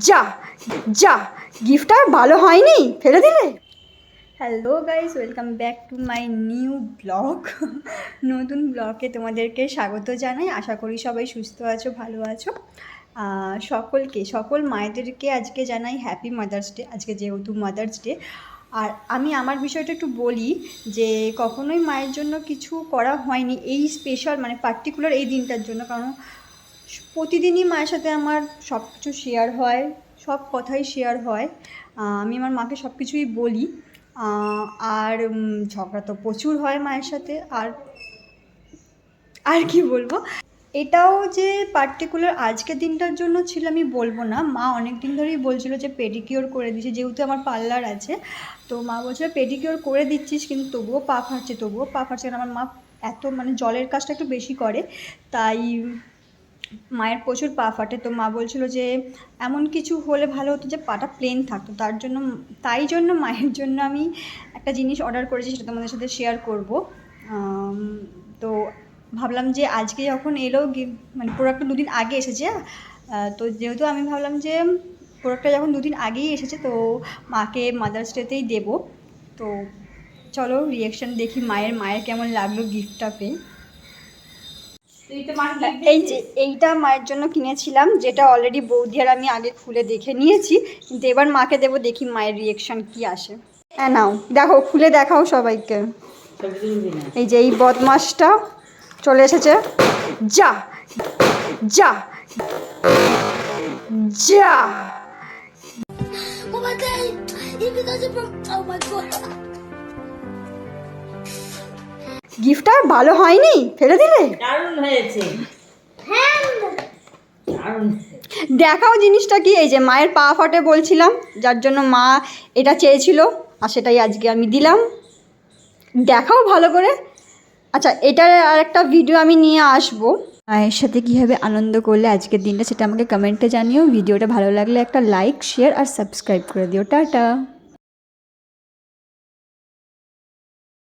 যা যা গিফটটা ভালো হয়নি, ফেলে দিলে। Hello guys, welcome back to my new blog. নতুন ব্লগে তোমাদেরকে স্বাগত জানাই। আশা করি সবাই সুস্থ আছো, ভালো আছো। সকল মায়েদেরকে আজকে জানাই হ্যাপি মাদার্স ডে, আজকে যেহেতু মাদার্স ডে। আর আমি আমার বিষয়টা একটু বলি যে কখনোই মায়ের জন্য কিছু করা হয়নি এই স্পেশাল মানে পার্টিকুলার এই দিনটার জন্য, কারণ প্রতিদিনই মায়ের সাথে আমার সব কিছু শেয়ার হয়, সব কথাই শেয়ার হয়। আমি আমার মাকে সব কিছুই বলি। আর ঝগড়া তো প্রচুর হয় মায়ের সাথে। আর কি বলবো, এটাও যে পার্টিকুলার আজকের দিনটার জন্য ছিল আমি বলবো না। মা অনেক দিন ধরেই বলছিল যে পেডিকিওর করে দিচ্ছে, যেহেতু আমার পার্লার আছে। তো মা বলছিল পেডিকিওর করে দিচ্ছিস, কিন্তু তবুও পা ফাটছে কারণ আমার মা এত মানে জলের কাজটা একটু বেশি করে, তাই মায়ের প্রচুর পা ফাটে। তো মা বলছিল যে এমন কিছু হলে ভালো হতো যে পাটা প্লেন থাকতো, তাই জন্য মায়ের জন্য আমি একটা জিনিস অর্ডার করেছি, সেটা তোমাদের সাথে শেয়ার করব। তো ভাবলাম যে আজকে যখন এলো মানে প্রোডাক্টটা দুদিন আগে এসেছে, তো যেহেতু আমি ভাবলাম যে প্রোডাক্টটা যখন দুদিন আগেই এসেছে তো মাকে মাদার্স ডেতেই দেবো। তো চলো রিয়াকশান দেখি মায়ের কেমন লাগলো গিফটটা পেয়ে। এইটা মায়ের জন্য কিনেছিলাম, যেটা অলরেডি বৌদি আর আমি আগে খুলে দেখে নিয়েছি, কিন্তু এবার মাকে দেবো, দেখি মায়ের রিয়াকশান কি আসে। হ্যাঁ নাও, দেখো খুলে দেখাও সবাইকে। এই যে এই বদমাসটা চলে এসেছে। যা যা যা গিফটটা ভালো হয়নি, ফেলে দিলে। দারুণ হয়েছে, দেখাও জিনিসটা কি। এই যে মায়ের পা ফাটে বলছিলাম, যার জন্য মা এটা চেয়েছিল, আর সেটাই আজকে আমি দিলাম। দেখাও ভালো করে। আচ্ছা, এটার আর একটা ভিডিও আমি নিয়ে আসবো, মায়ের সাথে কীভাবে আনন্দ করলে আজকের দিনটা, সেটা আমাকে কমেন্টে জানিও। ভিডিওটা ভালো লাগলে একটা লাইক, শেয়ার আর সাবস্ক্রাইব করে দিও। টাটা।